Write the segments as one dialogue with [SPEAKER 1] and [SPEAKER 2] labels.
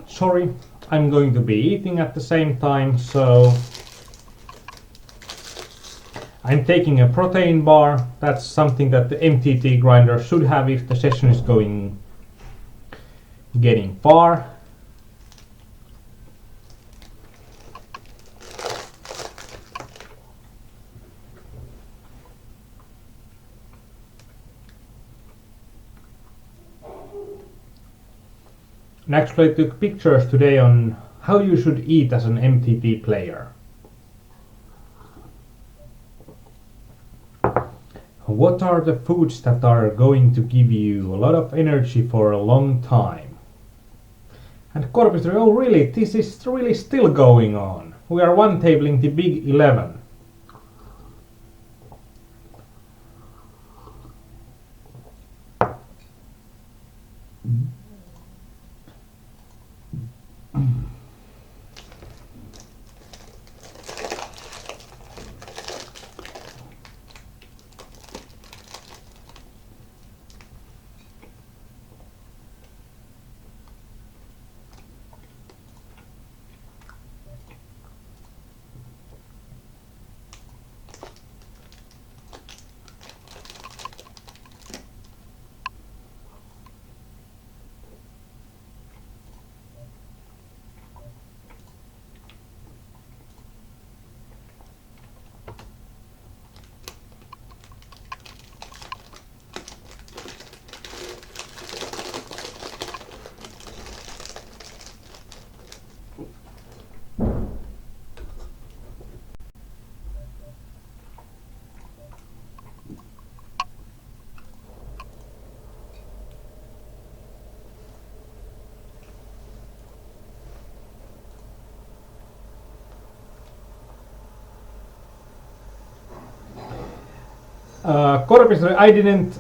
[SPEAKER 1] Sorry, I'm going to be eating at the same time, so I'm taking a protein bar. That's something that the MTT grinder should have if the session is getting far. And actually I took pictures today on how you should eat as an MTT player. What are the foods that are going to give you a lot of energy for a long time? And Korpistori, oh really, this is really still going on. We are one tabling the big 11. Korpistori, I didn't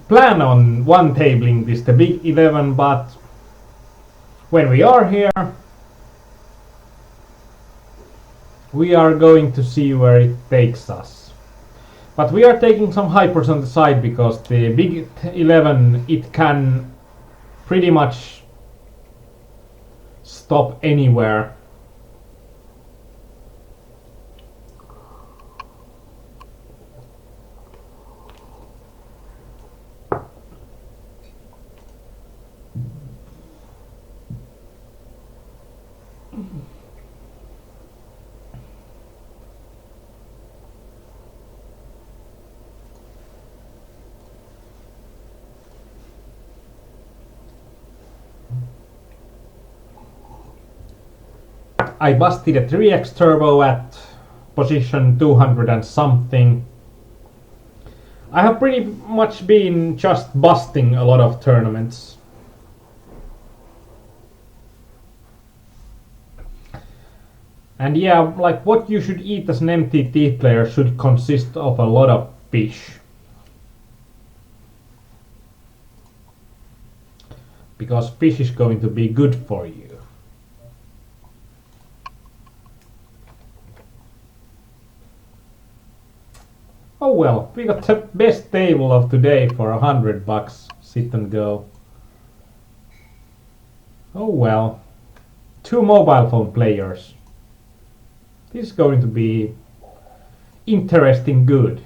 [SPEAKER 1] plan on one tabling this, the big 11, but when we are here, we are going to see where it takes us. But we are taking some hypers on the side because the big 11, it can pretty much stop anywhere. I busted a 3x turbo at position 200 and something. I have pretty much been just busting a lot of tournaments. And yeah, like what you should eat as an MTT player should consist of a lot of fish. Because fish is going to be good for you. Oh well, we got the best table of today for $100. Sit and go. Oh well. 2 mobile phone players. This is going to be interesting good.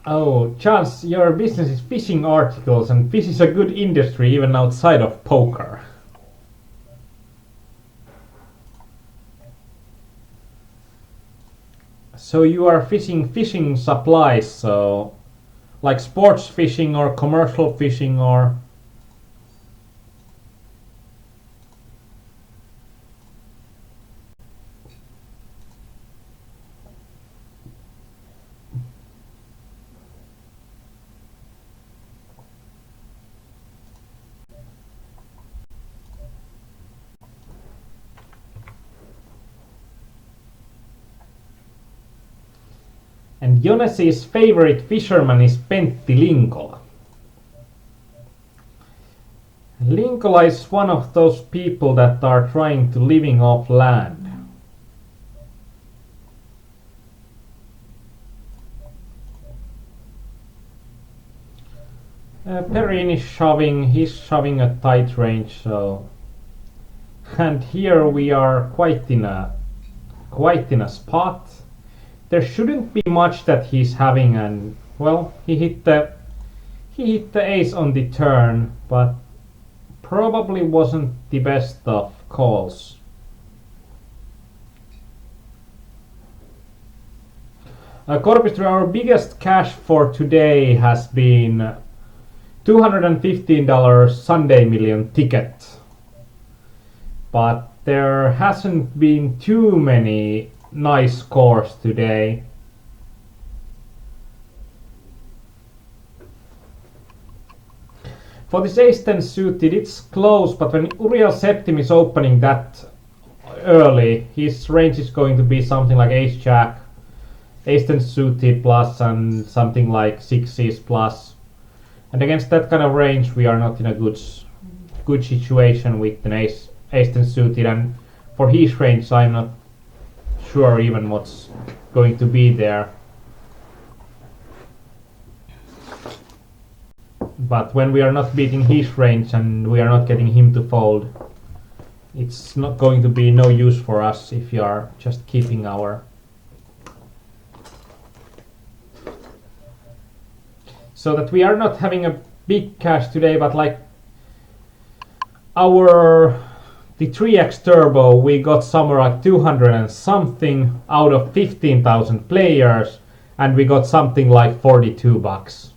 [SPEAKER 1] Oh, Charles, your business is fishing articles, and fish is a good industry even outside of poker. So you are fishing supplies, so like sports fishing or commercial fishing or... And Jonesi's favorite fisherman is Pentti Linkola. Linkola is one of those people that are trying to living off land. Perrin is shoving, he's shoving a tight range, so... And here we are quite in a spot. There shouldn't be much that he's having, and well, he hit the ace on the turn, but probably wasn't the best of calls. Korpistro, our biggest cash for today has been $215 Sunday Million ticket. But there hasn't been too many nice scores today. For this ace-10 suited, it's close, but when Uriel Septim is opening that early, his range is going to be something like ace-jack, ace-10 suited plus, and something like sixes plus. And against that kind of range, we are not in a good situation with an ace-10 suited, and for his range, I'm not sure even what's going to be there. But when we are not beating his range and we are not getting him to fold, it's not going to be no use for us if you are just keeping our... So that we are not having a big cash today, but like the 3x turbo, we got somewhere like 200 and something out of 15,000 players, and we got something like $42.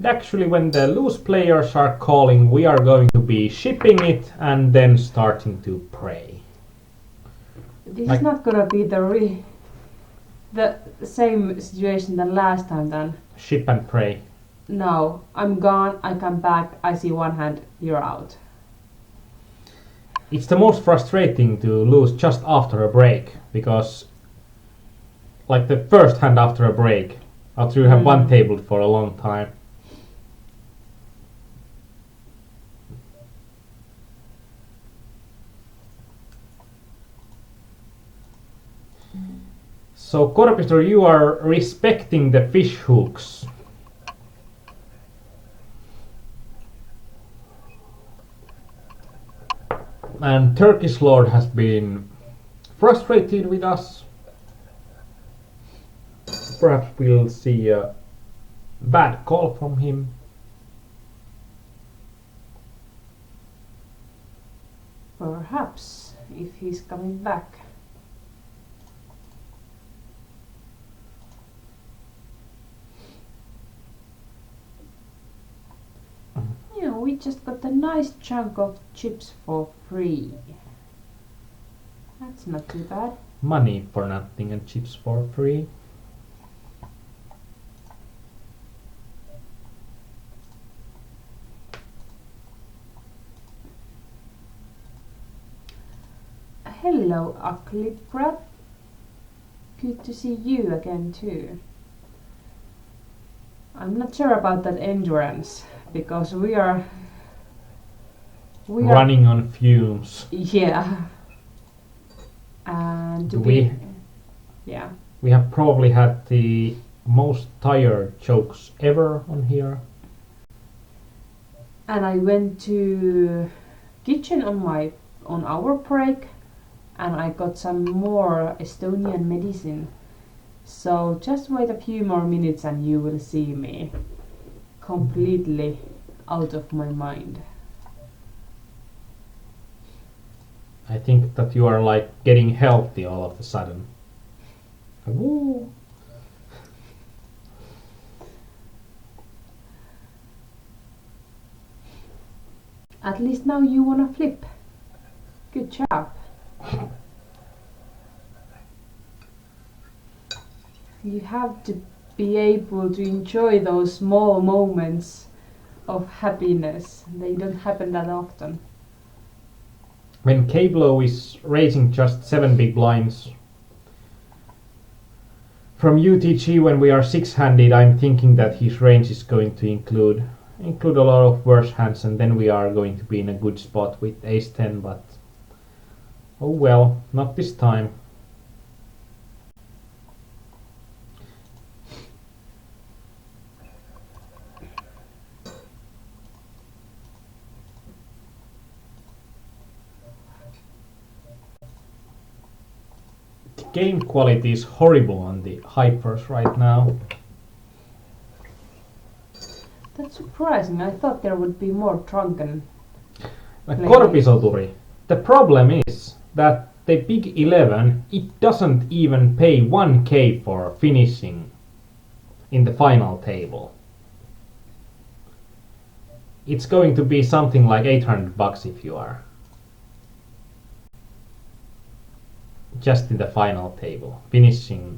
[SPEAKER 1] Actually, when the loose players are calling, we are going to be shipping it and then starting to pray.
[SPEAKER 2] This is not gonna be the same situation than last time then.
[SPEAKER 1] Ship and pray.
[SPEAKER 2] No, I'm gone, I come back, I see one hand, you're out.
[SPEAKER 1] It's the most frustrating to lose just after a break, because like the first hand after a break, after you have one tabled for a long time. So Korpistro, you are respecting the fish hooks. And Turkish Lord has been frustrated with us. Perhaps we'll see a bad call from him.
[SPEAKER 2] Perhaps, if he's coming back. Yeah, we just got a nice chunk of chips for free. That's not too bad.
[SPEAKER 1] Money for nothing and chips for free.
[SPEAKER 2] Hello, ugly brat. Good to see you again too. I'm not sure about that endurance, because we are
[SPEAKER 1] running on fumes.
[SPEAKER 2] Yeah. And yeah.
[SPEAKER 1] We have probably had the most tired jokes ever on here.
[SPEAKER 2] And I went to kitchen on our break, and I got some more Estonian medicine. So just wait a few more minutes and you will see me completely out of my mind.
[SPEAKER 1] I think that you are like getting healthy all of a sudden. Woo.
[SPEAKER 2] At least now you wanna flip. Good job. You have to be able to enjoy those small moments of happiness. They don't happen that often.
[SPEAKER 1] When Cablo is raising just 7 big blinds from UTG when we are 6-handed, I'm thinking that his range is going to include a lot of worse hands, and then we are going to be in a good spot with ace-10, but oh well, not this time. The game quality is horrible on the hypers right now.
[SPEAKER 2] That's surprising. I thought there would be more drunken.
[SPEAKER 1] Korpisoturi. The problem is that the big 11, it doesn't even pay 1k for finishing in the final table. It's going to be something like $800 if you are just in the final table finishing.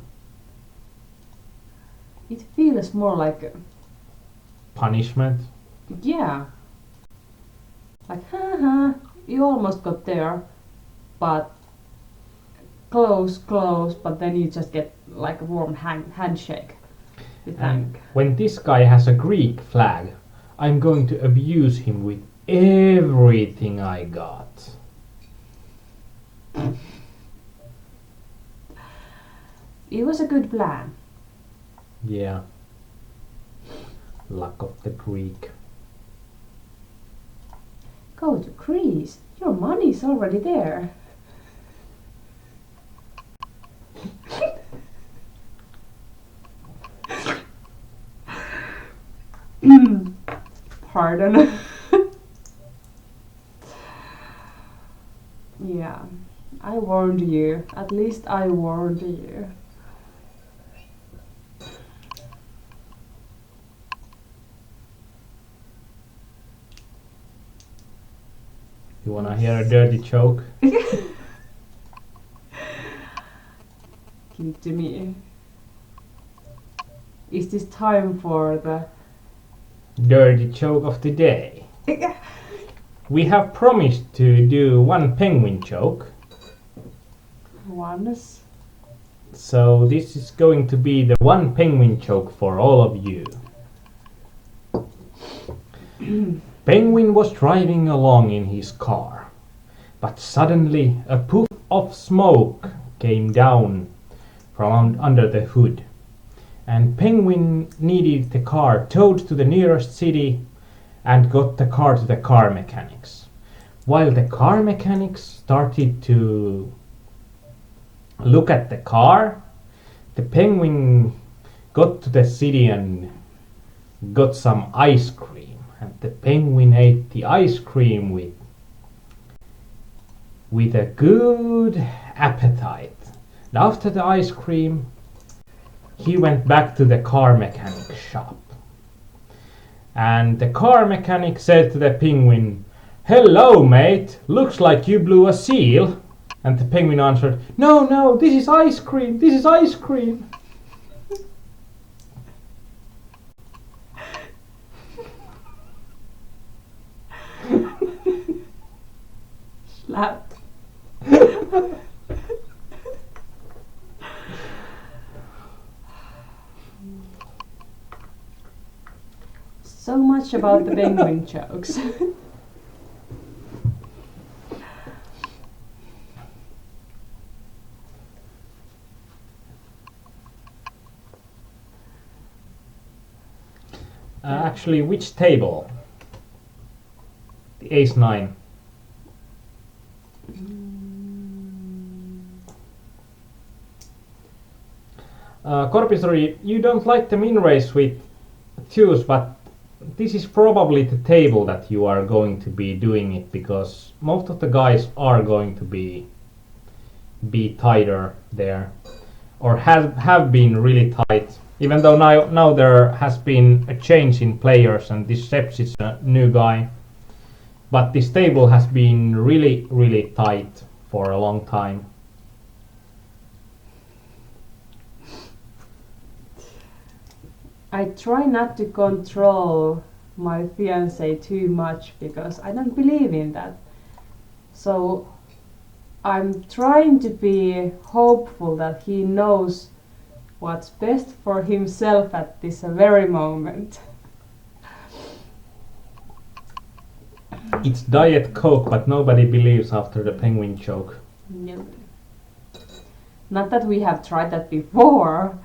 [SPEAKER 2] It feels more like
[SPEAKER 1] Punishment.
[SPEAKER 2] yeah. Like haha, you almost got there, but close, but then you just get like a warm handshake. You
[SPEAKER 1] And
[SPEAKER 2] think.
[SPEAKER 1] when this guy has a Greek flag, I'm going to abuse him with everything I got.
[SPEAKER 2] It was a good plan.
[SPEAKER 1] Yeah. Luck of the Greek.
[SPEAKER 2] Go to Greece. Your money's already there. Pardon. Yeah, I warned you. At least I warned you.
[SPEAKER 1] You wanna hear a dirty joke?
[SPEAKER 2] Give it to me. Is this time for the
[SPEAKER 1] Dirty joke of the day. We have promised to do one penguin joke,
[SPEAKER 2] ones?
[SPEAKER 1] so this is going to be the one penguin joke for all of you. Penguin was driving along in his car, but suddenly a puff of smoke came down from under the hood, and Penguin needed the car towed to the nearest city and got the car to the car mechanics. While the car mechanics started to look at the car, the Penguin got to the city and got some ice cream, and the Penguin ate the ice cream with a good appetite. And after the ice cream, he went back to the car mechanic shop. And the car mechanic said to the Penguin, "Hello, mate, looks like you blew a seal." And the Penguin answered, No, this is ice cream, this is ice cream."
[SPEAKER 2] Slap. So much about the penguin jokes.
[SPEAKER 1] Actually, which table? The ace-9. Korpisori, you don't like the min race with twos, but this is probably the table that you are going to be doing it, because most of the guys are going to be tighter there, or have been really tight. Even though now there has been a change in players and this Seps is a new guy, but this table has been really tight for a long time.
[SPEAKER 2] I try not to control my fiancé too much because I don't believe in that. So I'm trying to be hopeful that he knows what's best for himself at this very moment.
[SPEAKER 1] It's Diet Coke, but nobody believes after the penguin joke.
[SPEAKER 2] No. Not that we have tried that before.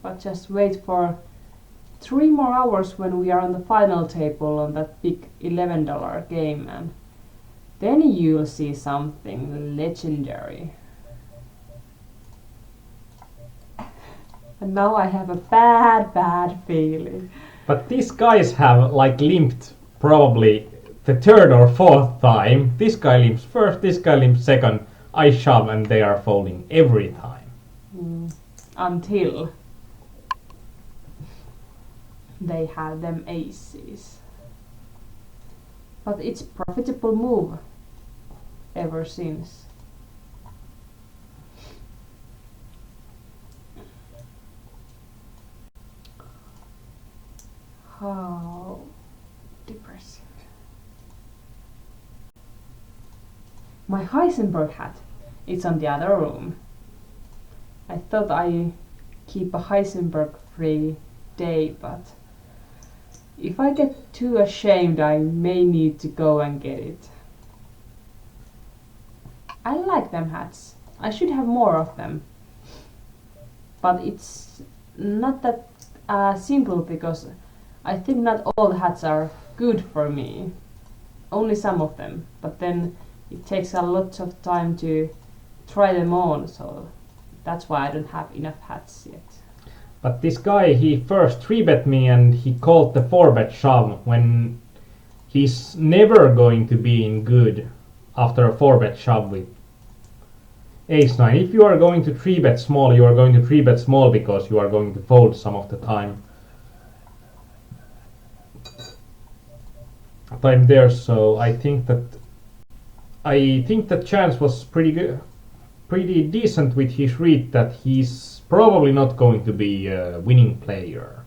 [SPEAKER 2] But just wait for 3 more hours when we are on the final table on that big $11 game, and then you'll see something legendary. And now I have a bad feeling.
[SPEAKER 1] But these guys have like limped probably the third or fourth time. This guy limps first, this guy limps second. I shove and they are folding every time.
[SPEAKER 2] Until they have them aces. But it's profitable move ever since. How depressing. My Heisenberg hat, it's on the other room. I thought I keep a Heisenberg free day, but if I get too ashamed, I may need to go and get it. I like them hats. I should have more of them. But it's not that simple because I think not all the hats are good for me. Only some of them. But then it takes a lot of time to try them on, so that's why I don't have enough hats yet.
[SPEAKER 1] But this guy, he first 3-bet me and he called the 4-bet shove when he's never going to be in good after a 4-bet shove with ace-9. If you are going to 3-bet small, you are going to 3-bet small because you are going to fold some of the time. I'm there, so I think that chance was pretty good, pretty decent with his read that he's probably not going to be a winning player.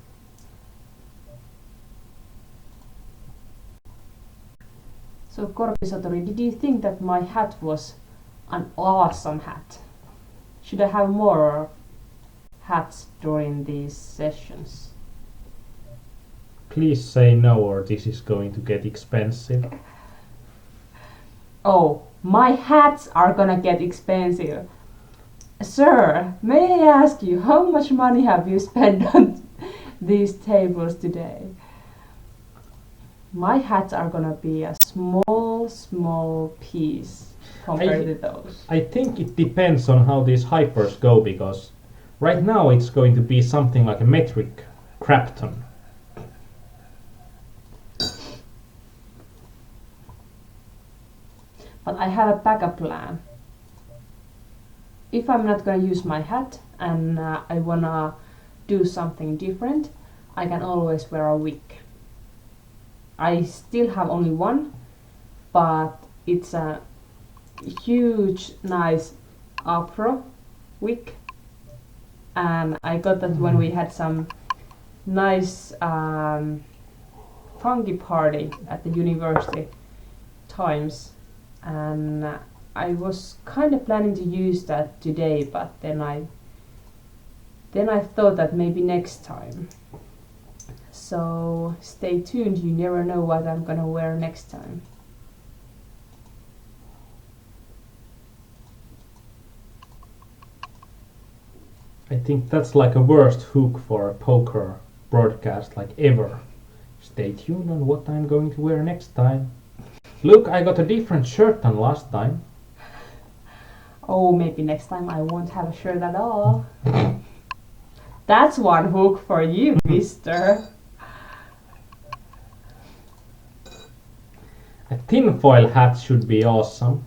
[SPEAKER 2] So Korpisatori, did you think that my hat was an awesome hat? Should I have more hats during these sessions?
[SPEAKER 1] Please say no or this is going to get expensive.
[SPEAKER 2] Oh, my hats are gonna get expensive. Sir, may I ask you, how much money have you spent on these tables today? My hats are gonna be a small piece compared to those.
[SPEAKER 1] I think it depends on how these hypers go, because right now it's going to be something like a metric crapton.
[SPEAKER 2] But I have a backup plan. If I'm not gonna use my hat and I wanna do something different, I can always wear a wig. I still have only one, but it's a huge, nice afro wig, and I got that when we had some nice funky party at the university times, and I was kind of planning to use that today, but then I thought that maybe next time. So stay tuned, you never know what I'm gonna wear next time.
[SPEAKER 1] I think that's like a worst hook for a poker broadcast like ever. Stay tuned on what I'm going to wear next time. Look, I got a different shirt than last time.
[SPEAKER 2] Oh, maybe next time I won't have a shirt at all. That's one hook for you, mister.
[SPEAKER 1] A tinfoil hat should be awesome.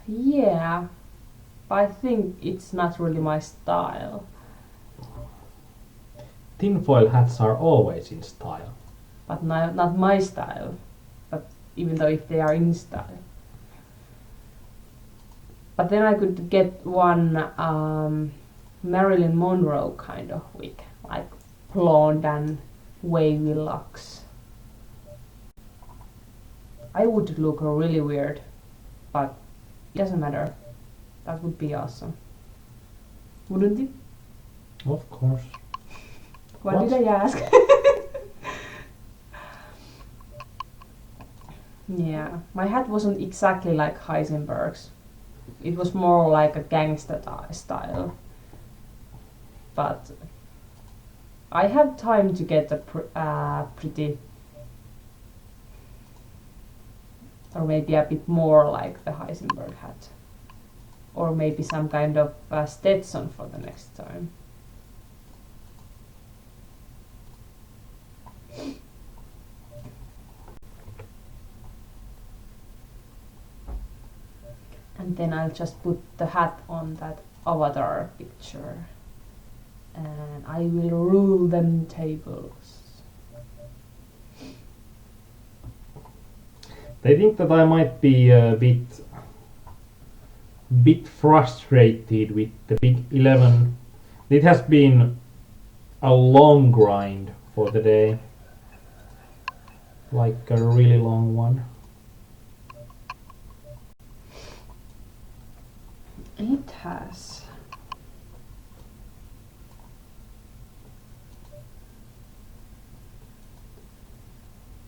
[SPEAKER 2] Yeah, but I think it's not really my style.
[SPEAKER 1] Tinfoil hats are always in style.
[SPEAKER 2] But not my style. But even though if they are in style. But then I could get one Marilyn Monroe kind of wig, like blonde and wavy locks. I would look really weird, but it doesn't matter. That would be awesome. Wouldn't it?
[SPEAKER 1] Of course.
[SPEAKER 2] What did I ask? Yeah, my hat wasn't exactly like Heisenberg's. It was more like a gangster style. But I have time to get a pretty, or maybe a bit more like the Heisenberg hat. Or maybe some kind of Stetson for the next time. And then I'll just put the hat on that avatar picture. And I will rule them tables.
[SPEAKER 1] They think that I might be a bit frustrated with the Big 11. It has been a long grind for the day. Like a really long one.
[SPEAKER 2] It has.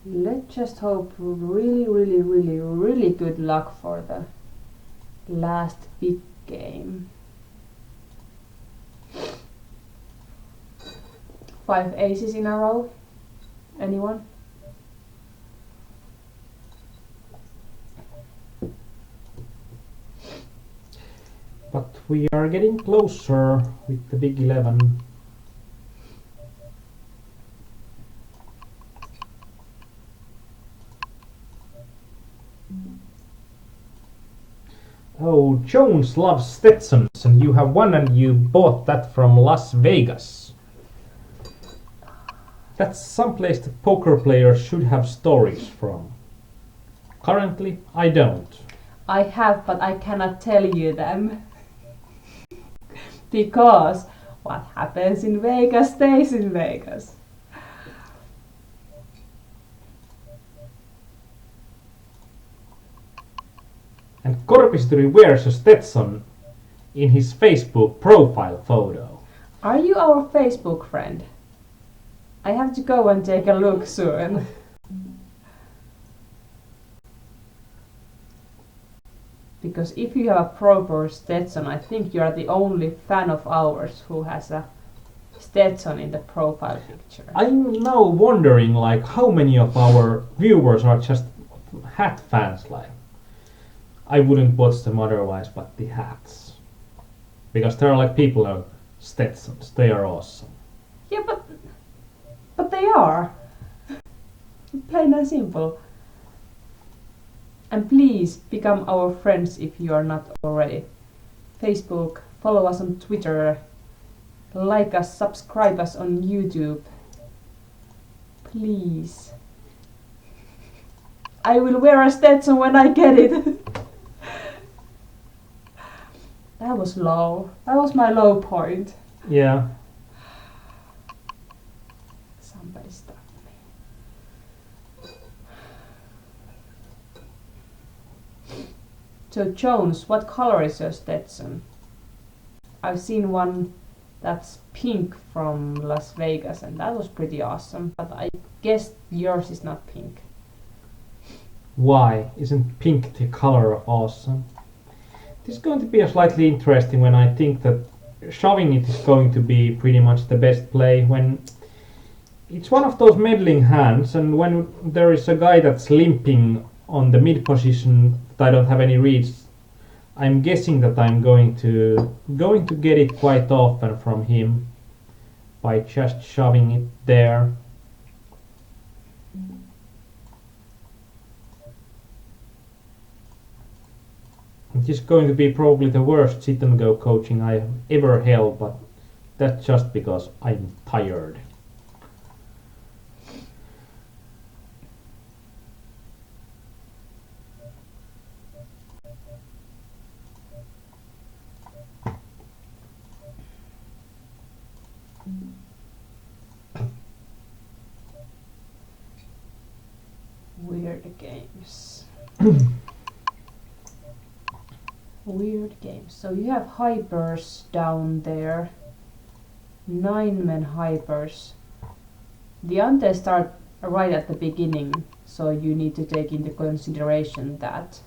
[SPEAKER 2] Let's just hope really good luck for the last big game. 5 aces in a row. Anyone?
[SPEAKER 1] But we are getting closer with the Big 11. Oh, Jones loves Stetsons, and you have one, and you bought that from Las Vegas. That's someplace that poker players should have stories from. Currently, I don't.
[SPEAKER 2] I have, but I cannot tell you them. Because what happens in Vegas stays in Vegas.
[SPEAKER 1] And Korpisturi wears a Stetson in his Facebook profile photo.
[SPEAKER 2] Are you our Facebook friend? I have to go and take a look soon. Because if you have a proper Stetson, I think you are the only fan of ours who has a Stetson in the profile picture.
[SPEAKER 1] I'm now wondering, like, how many of our viewers are just hat fans, like. I wouldn't watch them otherwise, but the hats. Because there are like people who Stetsons, they are awesome.
[SPEAKER 2] Yeah, but they are. Plain and simple. And please become our friends if you are not already. Facebook, follow us on Twitter, like us, subscribe us on YouTube. Please. I will wear a Stetson when I get it. That was low. That was my low point.
[SPEAKER 1] Yeah.
[SPEAKER 2] Somebody stop me. So Jones, what color is your Stetson? I've seen one that's pink from Las Vegas and that was pretty awesome, but I guess yours is not pink.
[SPEAKER 1] Why? Isn't pink the color of awesome? This is going to be a slightly interesting when I think that shoving it is going to be pretty much the best play when it's one of those meddling hands and when there is a guy that's limping on the mid position that I don't have any reads. I'm guessing that I'm going to get it quite often from him by just shoving it there. It is going to be probably the worst sit and go coaching I have ever held, but that's just because I'm tired.
[SPEAKER 2] Weird games. Weird games. So you have hypers down there. 9-man hypers. The antes start right at the beginning, so you need to take into consideration that.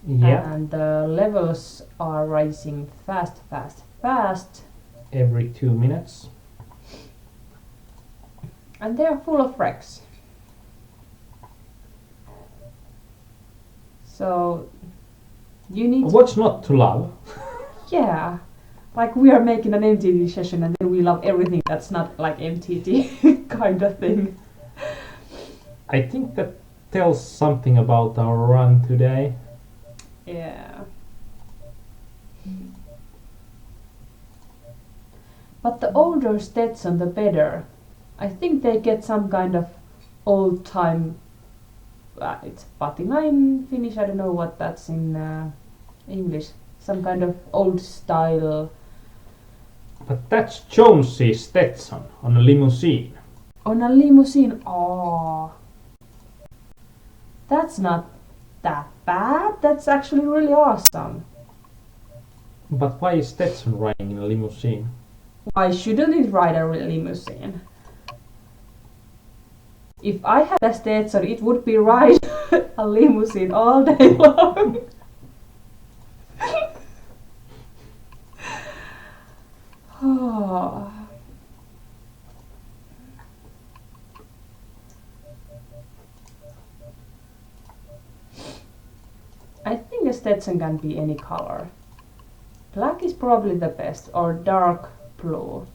[SPEAKER 1] Yeah.
[SPEAKER 2] And the levels are rising fast.
[SPEAKER 1] Every 2 minutes.
[SPEAKER 2] And they are full of wrecks. So you need
[SPEAKER 1] What's not to love?
[SPEAKER 2] yeah. Like we are making an MTT session and then we love everything that's not like MTT kind of thing.
[SPEAKER 1] I think that tells something about our run today.
[SPEAKER 2] Yeah. But the older Stetson, the better. I think they get some kind of old time. It's patina in Finnish. I don't know what that's in English. Some kind of old style.
[SPEAKER 1] But that's Jonesy's Stetson on a limousine.
[SPEAKER 2] On a limousine. Oh, that's not that bad. That's actually really awesome.
[SPEAKER 1] But why is Stetson riding in a limousine?
[SPEAKER 2] Why shouldn't it ride a limousine? If I had a Stetson, it would be ride a limousine all day long. Oh. I think a Stetson can be any color. Black is probably the best, or dark blue.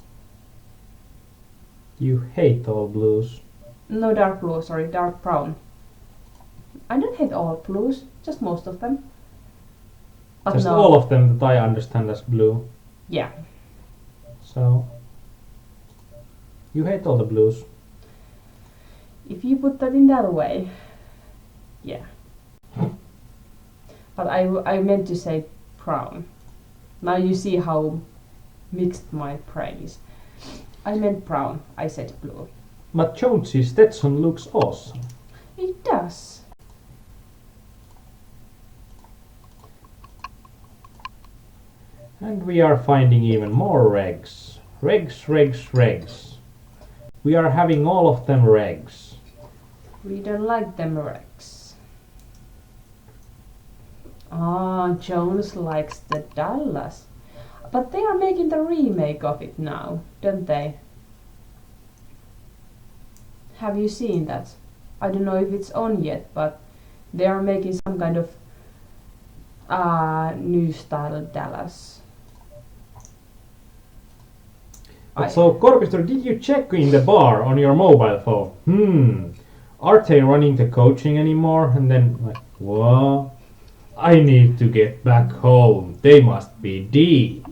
[SPEAKER 1] You hate all blues.
[SPEAKER 2] No, dark blue, sorry, dark brown. I don't hate all blues, just most of them. But
[SPEAKER 1] Just
[SPEAKER 2] no.
[SPEAKER 1] all of them that I understand as blue.
[SPEAKER 2] Yeah.
[SPEAKER 1] So you hate all the blues.
[SPEAKER 2] If you put that in that way, yeah. But I meant to say brown. Now you see how mixed my brain is. I meant brown, I said blue.
[SPEAKER 1] But Jonesy's Stetson looks awesome.
[SPEAKER 2] It does.
[SPEAKER 1] And we are finding even more regs. Regs. We are having all of them regs.
[SPEAKER 2] We don't like them wrecks. Ah, Jones likes the Dallas. But they are making the remake of it now, don't they? Have you seen that? I don't know if it's on yet, but they are making some kind of new style Dallas.
[SPEAKER 1] So, Korpistor, did you check in the bar on your mobile phone? Are they running the coaching anymore? And then, like, what? I need to get back home. They must be deep.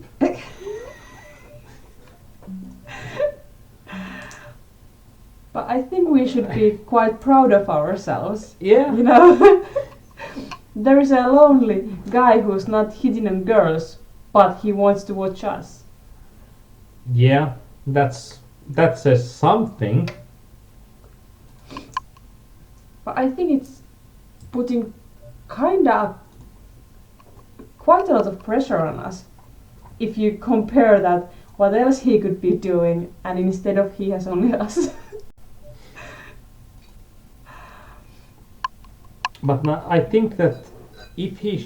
[SPEAKER 2] But I think we should be quite proud of ourselves.
[SPEAKER 1] Yeah.
[SPEAKER 2] You know? There is a lonely guy who's not hitting on girls, but he wants to watch us.
[SPEAKER 1] Yeah, that says something.
[SPEAKER 2] But I think it's putting kinda quite a lot of pressure on us. If you compare that, what else he could be doing, and instead of he has only us.
[SPEAKER 1] But I think that if he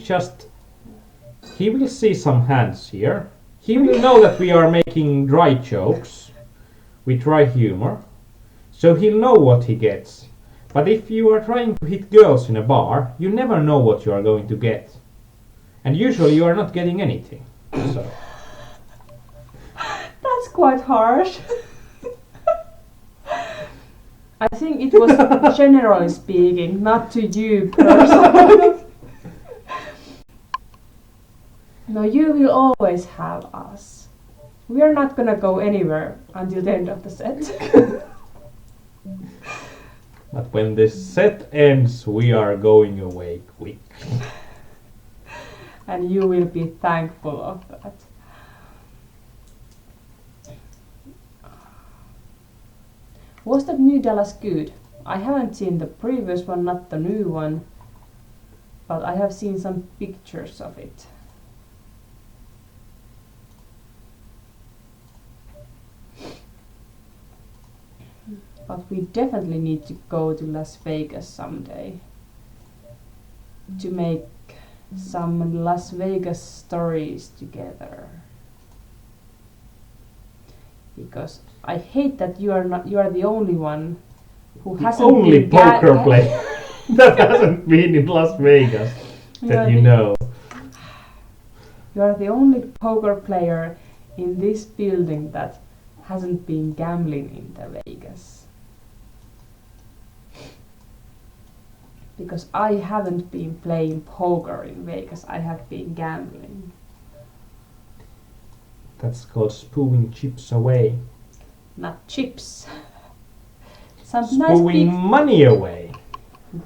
[SPEAKER 1] will see some hands here. He will know that we are making dry jokes with dry humor, so he'll know what he gets. But if you are trying to hit girls in a bar, you never know what you are going to get. And usually you are not getting anything. So.
[SPEAKER 2] That's quite harsh. I think it was generally speaking, not to you personally. No, you will always have us. We are not gonna go anywhere until the end of the set.
[SPEAKER 1] But when this set ends, we are going away quick.
[SPEAKER 2] And you will be thankful of that. Was that new Dallas good? I haven't seen the previous one, not the new one, but I have seen some pictures of it. But we definitely need to go to Las Vegas someday to make some Las Vegas stories together. Because I hate that you are the only one who
[SPEAKER 1] The
[SPEAKER 2] hasn't
[SPEAKER 1] only
[SPEAKER 2] been
[SPEAKER 1] poker player that hasn't been in Las Vegas that you know.
[SPEAKER 2] You are the only poker player in this building that hasn't been gambling in the Vegas. Because I haven't been playing poker in Vegas, I have been gambling.
[SPEAKER 1] That's called spooing chips away.
[SPEAKER 2] Not chips. Some
[SPEAKER 1] Spooing
[SPEAKER 2] nice
[SPEAKER 1] money away.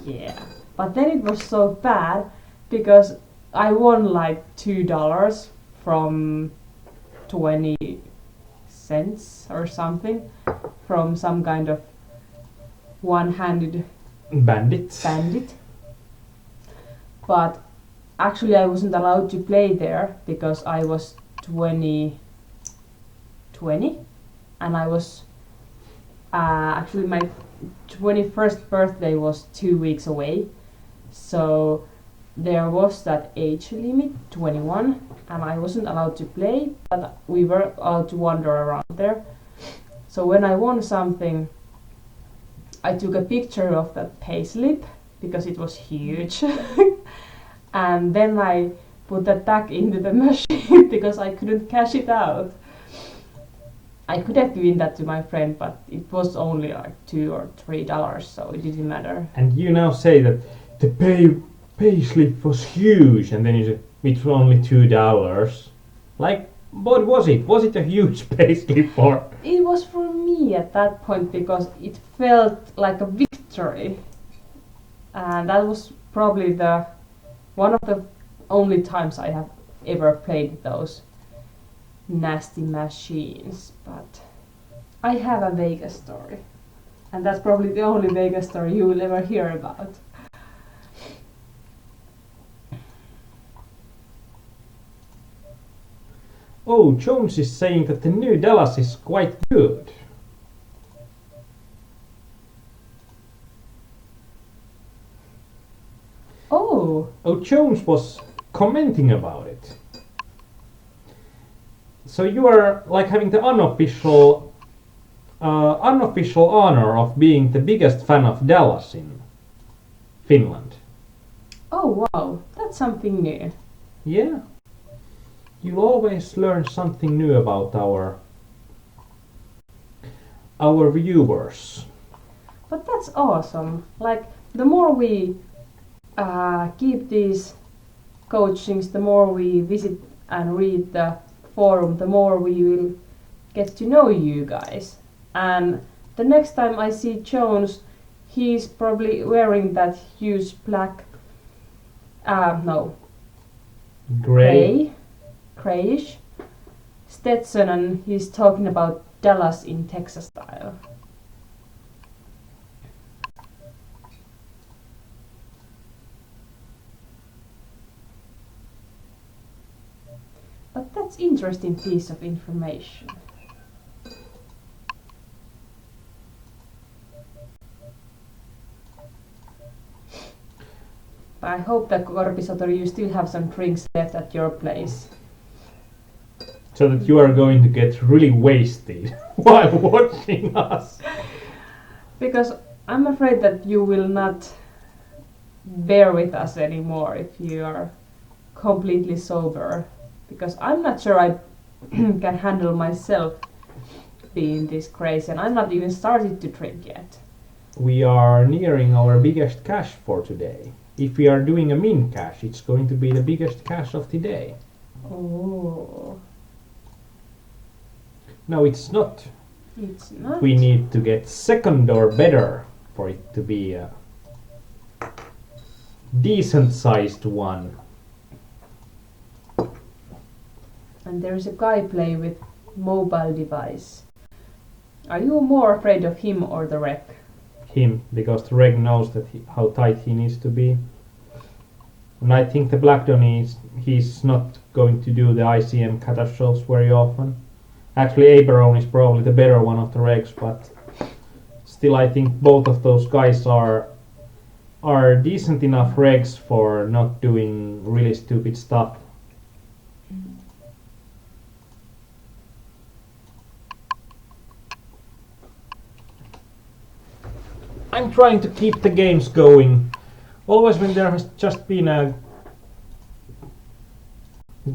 [SPEAKER 2] Yeah, but then it was so bad because I won like $2 from 20 cents or something from some kind of one-handed
[SPEAKER 1] Bandit.
[SPEAKER 2] But actually I wasn't allowed to play there because I was 20 and I was actually my 21st birthday was 2 weeks away, so there was that age limit, 21, and I wasn't allowed to play, but we were allowed to wander around there. So when I won something, I took a picture of that payslip because it was huge and then I put that back into the machine because I couldn't cash it out. I could have given that to my friend, but it was only like $2 or $3, so it didn't matter.
[SPEAKER 1] And you now say that the payslip was huge, and then you say it was only $2. Like, what was it? Was it a huge payslip or?
[SPEAKER 2] It was for me at that point because it felt like a victory, and that was probably one of the only times I have ever played those nasty machines. But I have a Vegas story, and that's probably the only Vegas story you will ever hear about.
[SPEAKER 1] Oh, Jones is saying that the new Dallas is quite good. Oh, Jones was commenting about it. So you are like having the unofficial honor of being the biggest fan of Dallas in Finland.
[SPEAKER 2] Oh wow, that's something new.
[SPEAKER 1] Yeah. You'll always learn something new about our viewers.
[SPEAKER 2] But that's awesome. Like, the more we keep these coachings, the more we visit and read the forum, the more we will get to know you guys. And the next time I see Jones, he's probably wearing that huge black, grayish Stetson, and he's talking about Dallas in Texas style. But that's interesting piece of information. But I hope that Korpisatori, you still have some drinks left at your place.
[SPEAKER 1] So that you are going to get really wasted while watching us.
[SPEAKER 2] Because I'm afraid that you will not bear with us anymore if you are completely sober. Because I'm not sure I can handle myself being this crazy, and I'm not even started to drink yet.
[SPEAKER 1] We are nearing our biggest cash for today. If we are doing a min cash, it's going to be the biggest cash of today.
[SPEAKER 2] Oh.
[SPEAKER 1] No, it's not.
[SPEAKER 2] It's not.
[SPEAKER 1] We need to get second or better for it to be a decent sized one.
[SPEAKER 2] And there's a guy playing with mobile device. Are you more afraid of him or the wreck?
[SPEAKER 1] him, because the reg knows that how tight he needs to be. And I think the Black Donny he's not going to do the ICM catastrophes very often. Actually, Aberon is probably the better one of the regs, but still I think both of those guys are decent enough regs for not doing really stupid stuff. I'm trying to keep the games going. Always when there has just been a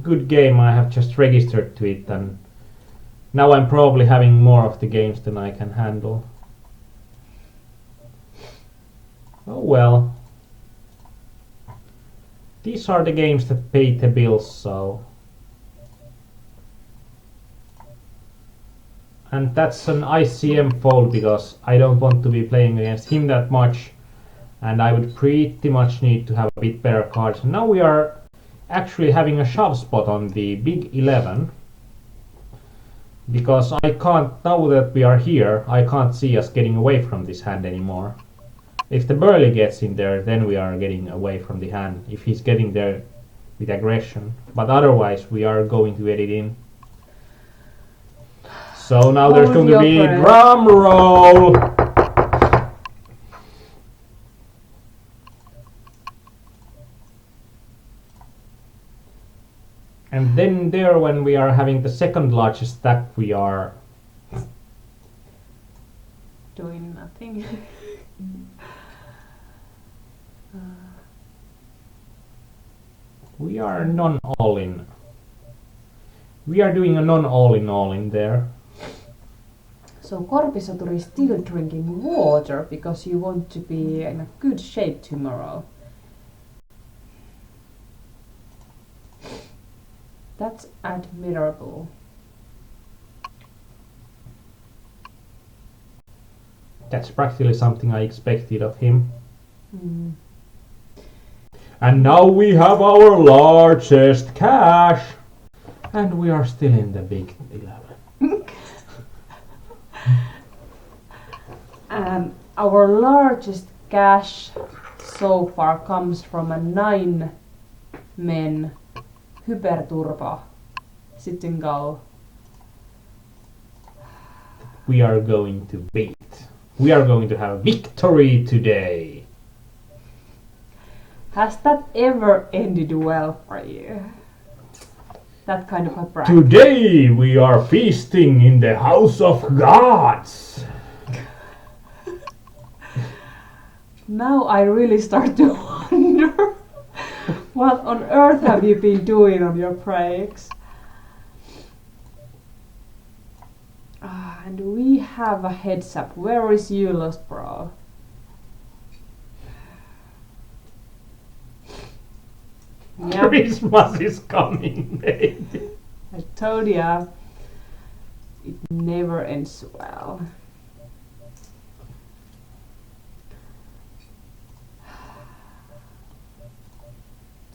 [SPEAKER 1] good game, I have just registered to it, and now I'm probably having more of the games than I can handle. Oh well. These are the games that pay the bills, so... And that's an ICM fold, because I don't want to be playing against him that much, and I would pretty much need to have a bit better cards. Now we are actually having a shove spot on the big 11, because I can't, now that we are here, I can't see us getting away from this hand anymore. If the Burley gets in there, then we are getting away from the hand, if he's getting there with aggression. But otherwise, we are going to get it in. So now there's going to be drum roll! And then there, when we are having the second largest stack, we are...
[SPEAKER 2] doing nothing.
[SPEAKER 1] We are non-all-in. We are doing a non-all-in in there.
[SPEAKER 2] So Korpisoturi is still drinking water because you want to be in a good shape tomorrow. That's admirable.
[SPEAKER 1] That's practically something I expected of him.
[SPEAKER 2] Mm.
[SPEAKER 1] And now we have our largest cash. And we are still in the big 11.
[SPEAKER 2] Our largest cash so far comes from a 9-men hyperturbo sitting goal.
[SPEAKER 1] We are going to beat. We are going to have victory today.
[SPEAKER 2] Has that ever ended well for you? That kind of a brag.
[SPEAKER 1] Today we are feasting in the house of gods.
[SPEAKER 2] Now I really start to wonder what on earth have you been doing on your breaks? And we have a heads up. Where is you, Lost Bro? Yep.
[SPEAKER 1] Christmas is coming, baby.
[SPEAKER 2] I told ya, it never ends well.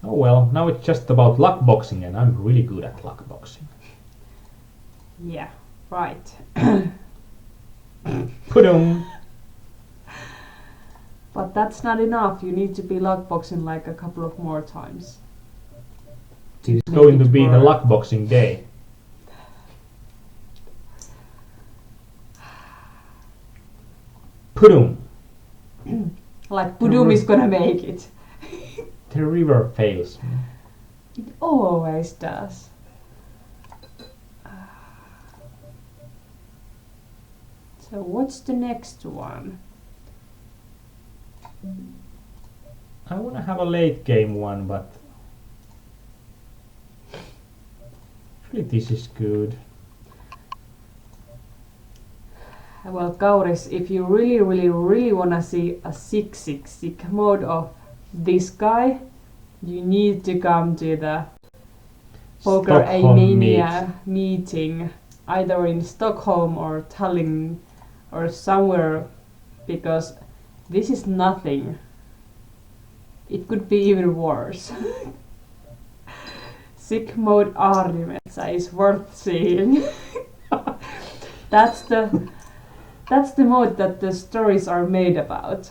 [SPEAKER 1] Oh well, now it's just about luck boxing, and I'm really good at luck boxing.
[SPEAKER 2] Yeah, right.
[SPEAKER 1] Pudum.
[SPEAKER 2] But that's not enough. You need to be luck boxing like a couple of more times.
[SPEAKER 1] It's going to be the luck boxing day. Pudum.
[SPEAKER 2] Like Pudum is gonna make it.
[SPEAKER 1] The river fails me.
[SPEAKER 2] It always does. So what's the next one?
[SPEAKER 1] I want to have a late game one, but actually this is good.
[SPEAKER 2] Well, Kauris, if you really wanna see a 6-6 mode of this guy, you need to come to the Poker A-Mania meeting, either in Stockholm or Tallinn or somewhere, because this is nothing. It could be even worse. Sick mode Aarnimetsa is worth seeing. That's the That's the mode that the stories are made about.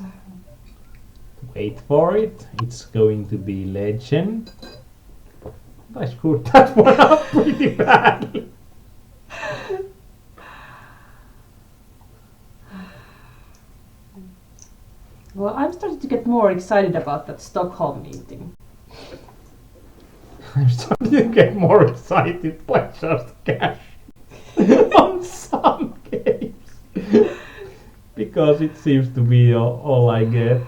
[SPEAKER 1] Wait for it. It's going to be legend. I screwed that one up pretty badly.
[SPEAKER 2] Well, I'm starting to get more excited about that Stockholm meeting.
[SPEAKER 1] I'm starting to get more excited by just cash on some games. Because it seems to be all I get.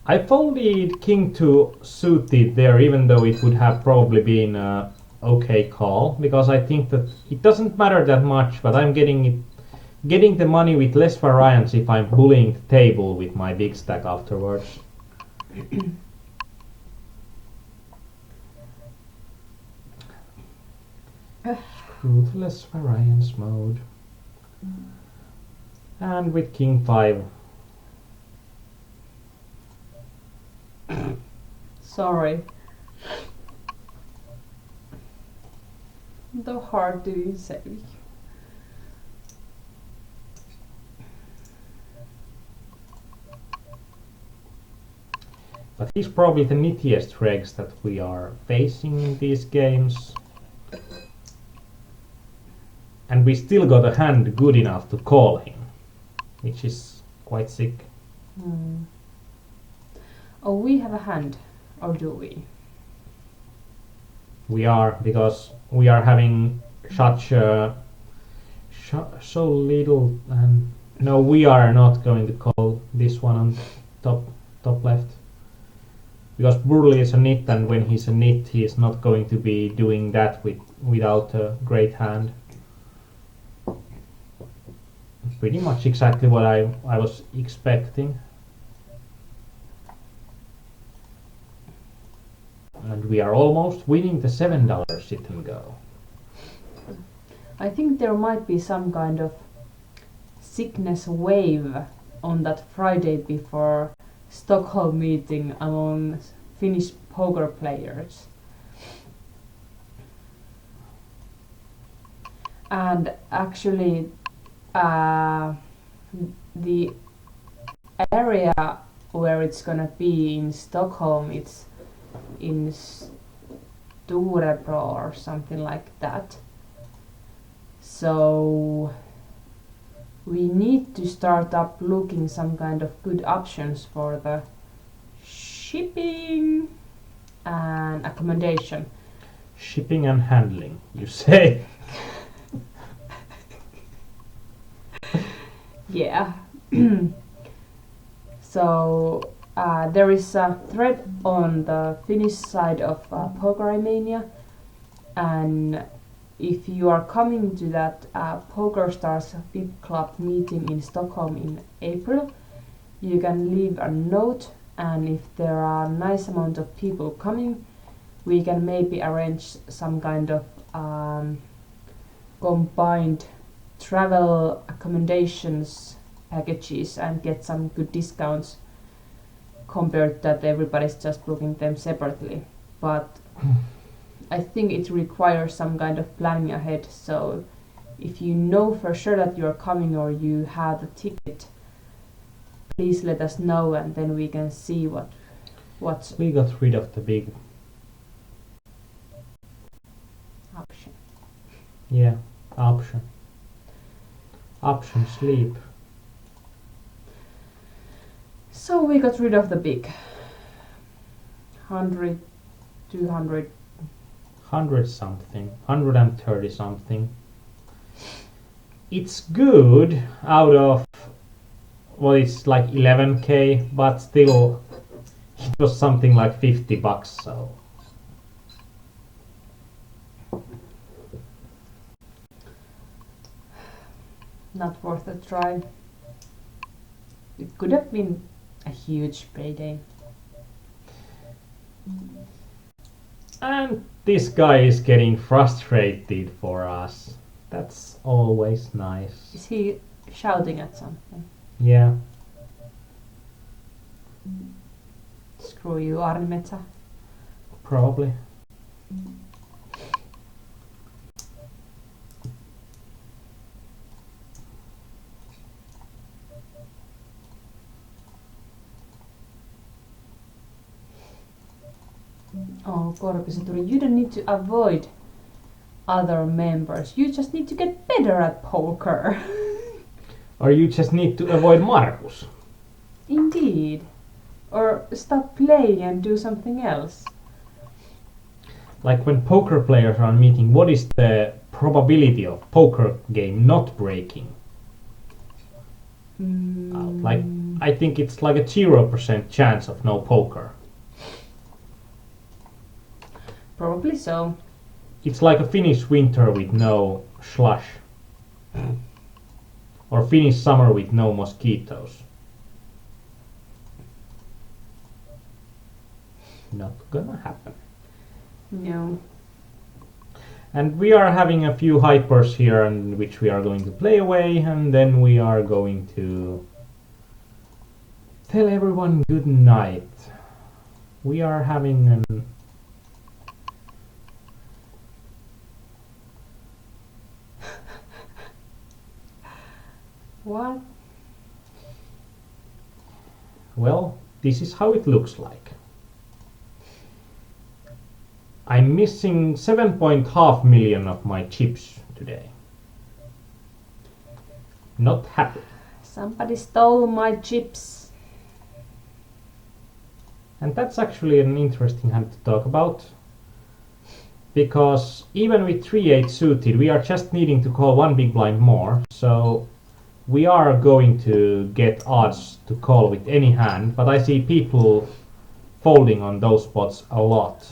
[SPEAKER 1] I folded king to suited there, even though it would have probably been a okay call, because I think that it doesn't matter that much, but I'm getting the money with less variance if I'm bullying the table with my big stack afterwards. Ruthless variance mode. And with king 5.
[SPEAKER 2] Sorry. The heart doing say.
[SPEAKER 1] But he's probably the nittiest regs that we are facing in these games. And we still got a hand good enough to call him, which is quite sick.
[SPEAKER 2] Oh, we have a hand, or do we?
[SPEAKER 1] We are, because we are having such so little, and no, we are not going to call this one on top left, because Burley is a nit, and when he's a nit he is not going to be doing that without a great hand. Pretty much exactly what I was expecting. And we are almost winning the $7 sit and go.
[SPEAKER 2] I think there might be some kind of sickness wave on that Friday before Stockholm meeting among Finnish poker players. And actually the area where it's gonna be in Stockholm, it's in Storebro or something like that. So we need to start up looking some kind of good options for the shipping and accommodation.
[SPEAKER 1] Shipping and handling, you say?
[SPEAKER 2] Yeah. So there is a thread on the Finnish side of Pokerimania, and if you are coming to that PokerStars VIP Club meeting in Stockholm in April, you can leave a note, and if there are a nice amount of people coming, we can maybe arrange some kind of combined travel accommodations packages and get some good discounts compared that everybody's just booking them separately. But I think it requires some kind of planning ahead, so if you know for sure that you're coming or you have the ticket, please let us know, and then we can see what's
[SPEAKER 1] We got rid of the big
[SPEAKER 2] option.
[SPEAKER 1] Yeah, option sleep.
[SPEAKER 2] So we got rid of the big 100, 200.
[SPEAKER 1] 100 something, 130 something. It's good out of, well, it's like 11k, but still it was something like $50, so
[SPEAKER 2] Not worth a try. It could have been a huge payday.
[SPEAKER 1] and this guy is getting frustrated for us. That's always nice.
[SPEAKER 2] Is he shouting at something?
[SPEAKER 1] Yeah.
[SPEAKER 2] Screw you, Aarnimetsa.
[SPEAKER 1] Probably.
[SPEAKER 2] Oh, Korpisaturi, you don't need to avoid other members. You just need to get better at poker.
[SPEAKER 1] Or you just need to avoid Markus.
[SPEAKER 2] Indeed. Or stop playing and do something else.
[SPEAKER 1] Like when poker players are meeting, what is the probability of poker game not breaking? Like, I think it's like a 0% chance of no poker.
[SPEAKER 2] Probably so.
[SPEAKER 1] It's like a Finnish winter with no slush. Or Finnish summer with no mosquitoes. Not gonna happen.
[SPEAKER 2] No.
[SPEAKER 1] And we are having a few hypers here, and which we are going to play away, and then we are going to tell everyone good night. We are having an
[SPEAKER 2] What?
[SPEAKER 1] well, this is how it looks like. I'm missing 7.5 million of my chips today. Not happy.
[SPEAKER 2] Somebody stole my chips.
[SPEAKER 1] And that's actually an interesting hand to talk about. Because even with 3-8 suited, we are just needing to call one big blind more. So we are going to get odds to call with any hand. But I see people folding on those spots a lot.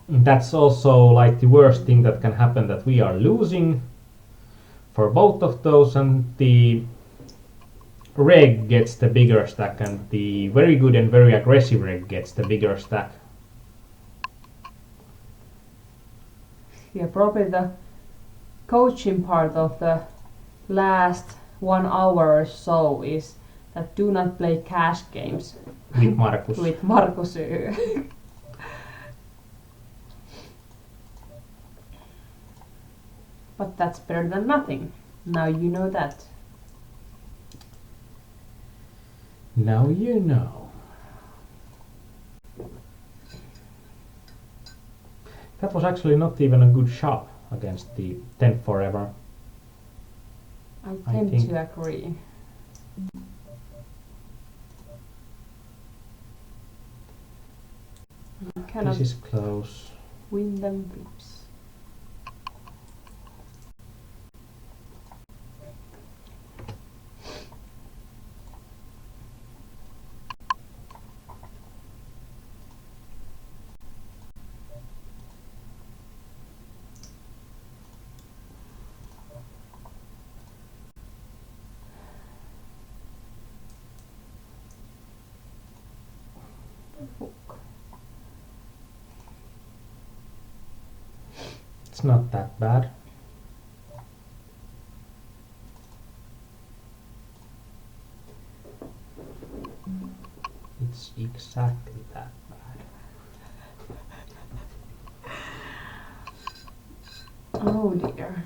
[SPEAKER 1] That's also like the worst thing that can happen, that we are losing for both of those, and the reg gets the bigger stack, and the very good and very aggressive reg gets the bigger stack.
[SPEAKER 2] Yeah, probably the coaching part of the last 1 hour or so is that do not play cash games
[SPEAKER 1] With Markus.
[SPEAKER 2] with Markus. But that's better than nothing. Now you know that.
[SPEAKER 1] Now you know. That was actually not even a good shot against the 10 forever.
[SPEAKER 2] I
[SPEAKER 1] I
[SPEAKER 2] tend
[SPEAKER 1] think-
[SPEAKER 2] to agree. You cannot
[SPEAKER 1] This is close.
[SPEAKER 2] win them flips. Hook.
[SPEAKER 1] It's not that bad. It's exactly that bad.
[SPEAKER 2] Oh dear.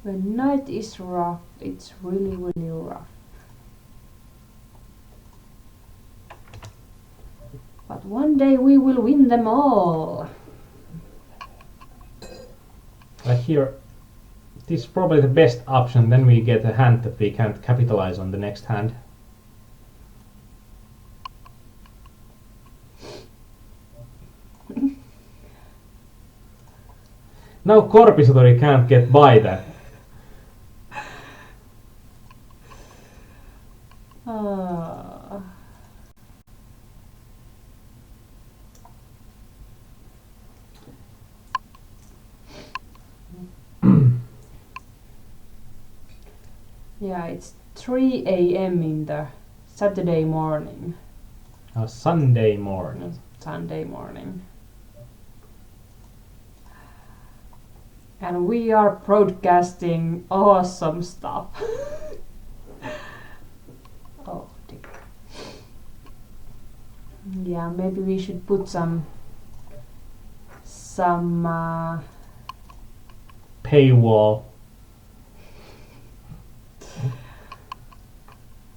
[SPEAKER 2] When night is rough, it's really, really rough. But one day we will win them all.
[SPEAKER 1] Like here, this is probably the best option, then we get a hand that we can't capitalize on the next hand. Now Korpisodori can't get by that.
[SPEAKER 2] Ah. Yeah, it's 3 a.m. in the Saturday morning.
[SPEAKER 1] Sunday morning.
[SPEAKER 2] Sunday morning. And we are broadcasting awesome stuff. Oh dear. Yeah, maybe we should put some
[SPEAKER 1] paywall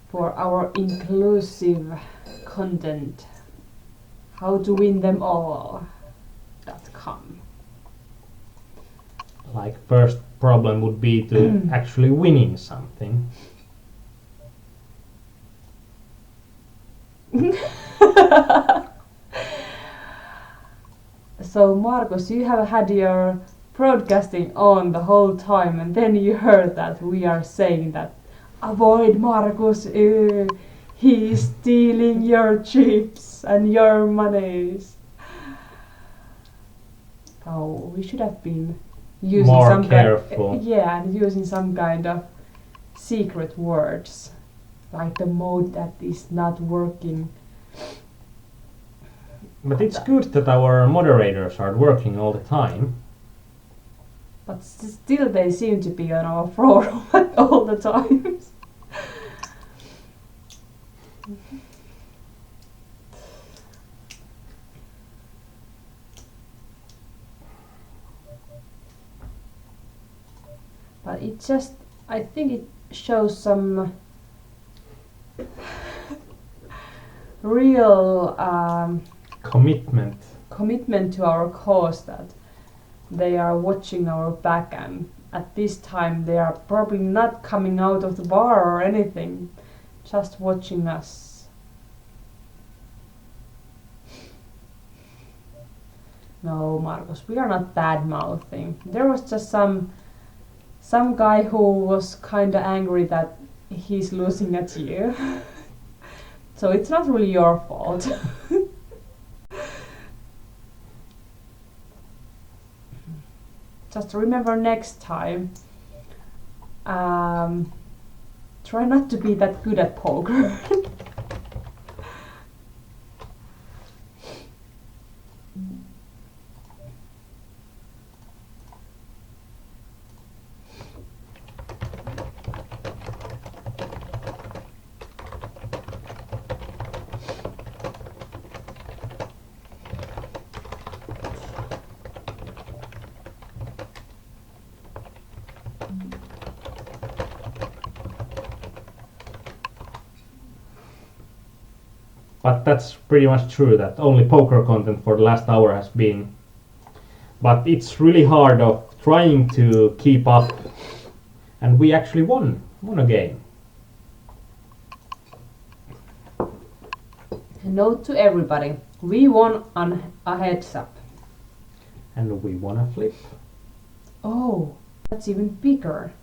[SPEAKER 2] for our inclusive content. How to win them all.com.
[SPEAKER 1] Like first problem would be to actually winning something.
[SPEAKER 2] So Markus, you have had your broadcasting on the whole time, and then you heard that we are saying that avoid Markus, he is stealing your chips and your monies. Oh, we should have been using
[SPEAKER 1] More
[SPEAKER 2] some
[SPEAKER 1] careful.
[SPEAKER 2] and using some kind of secret words, like the mode that is not working.
[SPEAKER 1] But it's good that our moderators are working all the time.
[SPEAKER 2] But still they seem to be on our forum all the times. But it just, I think it shows some real commitment to our cause, that they are watching our back, and at this time they are probably not coming out of the bar or anything, just watching us. No, Markus, we are not bad mouthing. There was just some guy who was kinda angry that he's losing at you. So it's not really your fault. Just remember next time, try not to be that good at poker.
[SPEAKER 1] But that's pretty much true that only poker content for the last hour has been. But it's really hard of trying to keep up, and we actually won a game.
[SPEAKER 2] Note to everybody, we won on a heads up.
[SPEAKER 1] And we won a flip.
[SPEAKER 2] Oh, that's even bigger.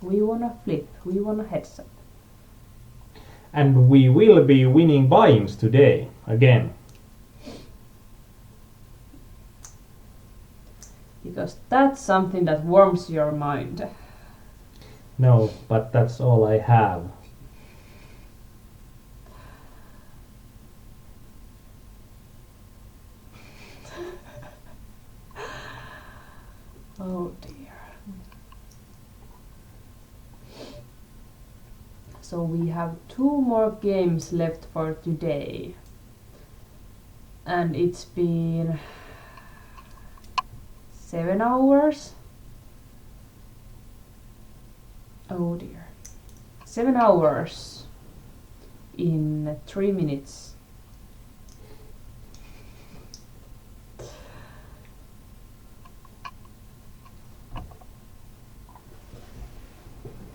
[SPEAKER 2] We won a flip, we won a heads up.
[SPEAKER 1] And we will be winning buy-ins today, again.
[SPEAKER 2] Because that's something that warms your mind.
[SPEAKER 1] No, but that's all I have.
[SPEAKER 2] Oh dear. So we have 2 more games left for today. And it's been 7 hours. Oh dear. 7 hours in 3 minutes.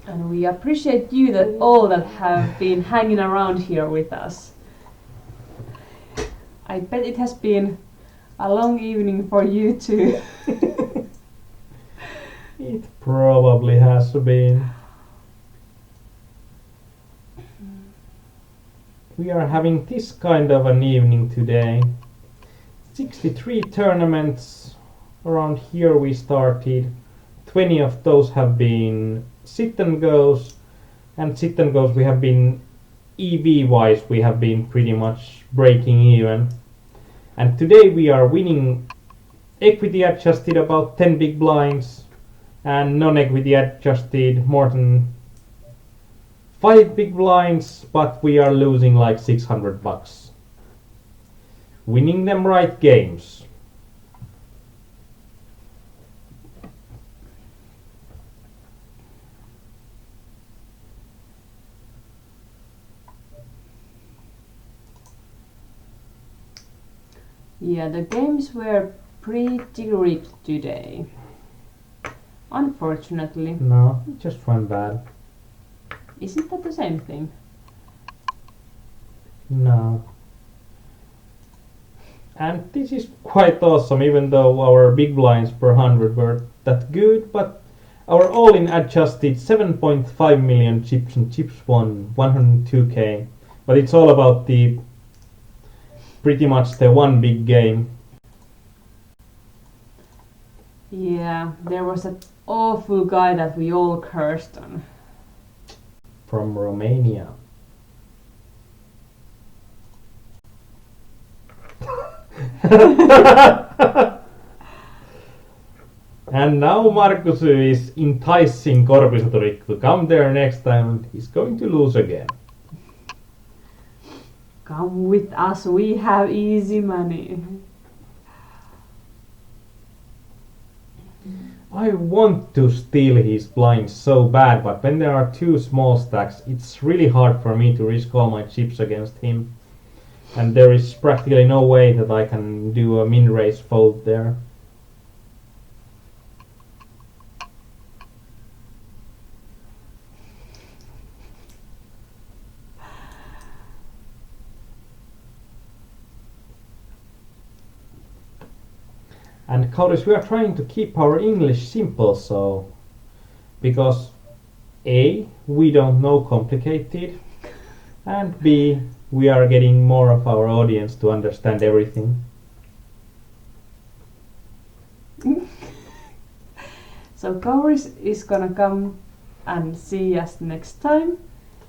[SPEAKER 2] And we appreciate you that all that have been hanging around here with us. I bet it has been a long evening for you too.
[SPEAKER 1] It probably has been. We are having this kind of an evening today. 63 tournaments around here we started. 20 of those have been sit and goes, and sit and goes we have been EV wise, we have been pretty much breaking even. And today we are winning equity adjusted about 10 big blinds, and non-equity adjusted more than 5 big blinds, but we are losing like 600 bucks. Winning them right games.
[SPEAKER 2] Yeah, the games were pretty rigged today. Unfortunately.
[SPEAKER 1] No, just run bad.
[SPEAKER 2] Isn't that the same thing?
[SPEAKER 1] No. And this is quite awesome, even though our big blinds per 100 were that good, but our all-in adjusted 7.5 million chips and chips won 102k. But it's all about the pretty much the one big game.
[SPEAKER 2] Yeah, there was that awful guy that we all cursed on.
[SPEAKER 1] From Romania. And now Markus is enticing Korpisoturi to come there next time and he's going to lose again.
[SPEAKER 2] Come with us, we have easy money.
[SPEAKER 1] I want to steal his blinds so bad, but when there are 2 small stacks, it's really hard for me to risk all my chips against him. And there is practically no way that I can do a min-raise fold there. And Kauris, we are trying to keep our English simple, so because A, we don't know complicated, and B, we are getting more of our audience to understand everything.
[SPEAKER 2] So Kauris is gonna come and see us next time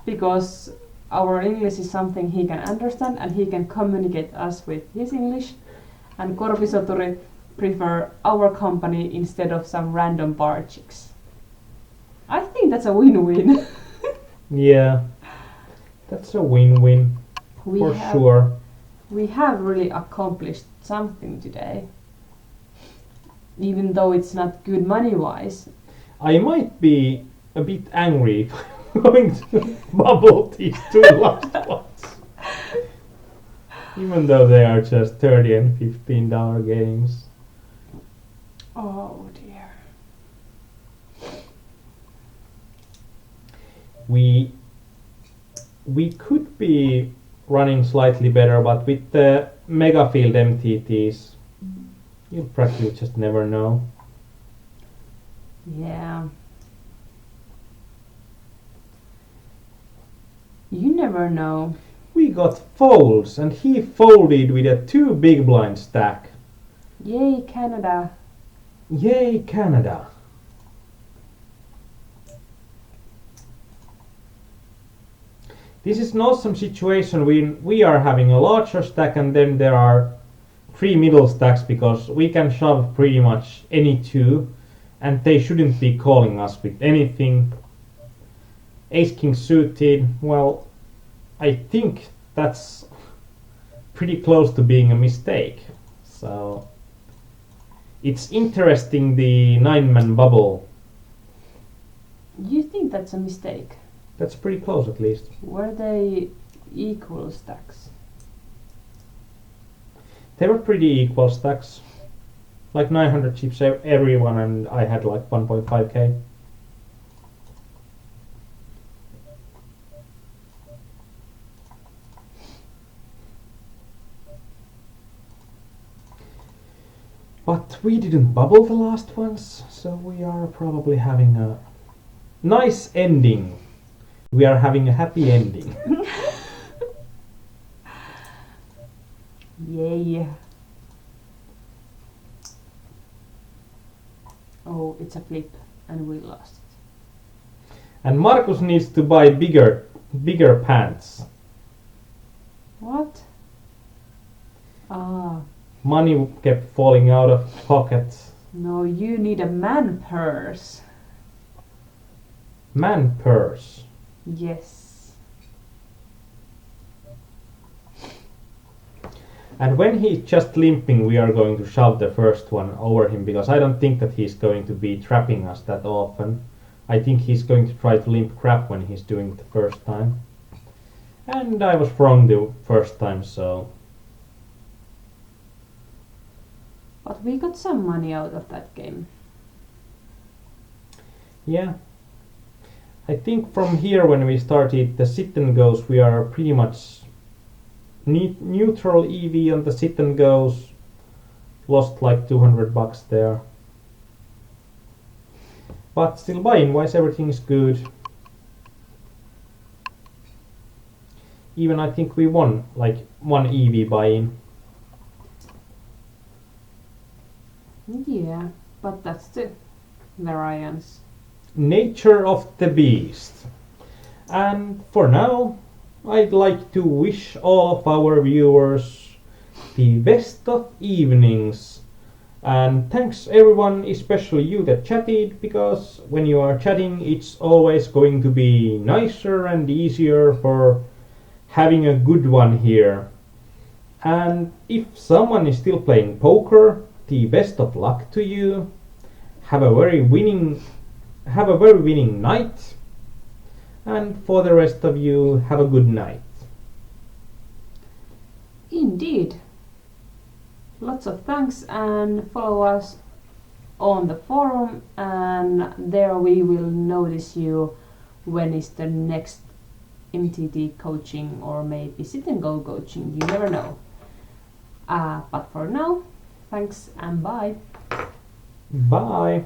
[SPEAKER 2] because our English is something he can understand and he can communicate us with his English, and Korpisoturi prefer our company instead of some random bar chicks. I think that's a win-win.
[SPEAKER 1] Yeah, that's a win-win for sure.
[SPEAKER 2] We have really accomplished something today. Even though it's not good money-wise.
[SPEAKER 1] I might be a bit angry if I'm going to bubble these 2 last ones. Even though they are just $30 and $15 games.
[SPEAKER 2] Oh dear.
[SPEAKER 1] We could be running slightly better, but with the mega field MTTs, you practically just never know.
[SPEAKER 2] Yeah. You never know.
[SPEAKER 1] We got folds, and he folded with a 2 big blind stack.
[SPEAKER 2] Yay, Canada.
[SPEAKER 1] Yay, Canada. This is an awesome situation when we are having a larger stack and then there are 3 middle stacks, because we can shove pretty much any 2 and they shouldn't be calling us with anything. Ace King suited, well, I think that's pretty close to being a mistake. So it's interesting, the 9-man bubble.
[SPEAKER 2] You think that's a mistake?
[SPEAKER 1] That's pretty close at least.
[SPEAKER 2] Were they equal stacks?
[SPEAKER 1] They were pretty equal stacks. Like 900 chips everyone, and I had like 1.5k. But we didn't bubble the last ones, so we are probably having a nice ending. We are having a happy ending.
[SPEAKER 2] Yay. Oh, it's a flip, and we lost.
[SPEAKER 1] And Markus needs to buy bigger pants.
[SPEAKER 2] What? Ah.
[SPEAKER 1] Money kept falling out of pockets.
[SPEAKER 2] No, you need a man purse.
[SPEAKER 1] Man purse.
[SPEAKER 2] Yes.
[SPEAKER 1] And when he's just limping, we are going to shove the first one over him, because I don't think that he's going to be trapping us that often. I think he's going to try to limp crap when he's doing it the first time. And I was wrong the first time, so...
[SPEAKER 2] But we got some money out of that game.
[SPEAKER 1] Yeah. I think from here, when we started the sit and goes, we are pretty much neutral EV on the sit and goes. Lost like $200 there. But still, buying wise, everything is good. Even I think we won like 1 EV buy-in.
[SPEAKER 2] Yeah, but that's the variance.
[SPEAKER 1] Nature of the beast. And for now, I'd like to wish all of our viewers the best of evenings. And thanks everyone, especially you that chatted, because when you are chatting, it's always going to be nicer and easier for having a good one here. And if someone is still playing poker, the best of luck to you. Have a very winning night. And for the rest of you, have a good night.
[SPEAKER 2] Indeed. Lots of thanks, and follow us on the forum, and there we will notice you when is the next MTT coaching, or maybe sit and go coaching, you never know. But for now, thanks and bye.
[SPEAKER 1] Bye.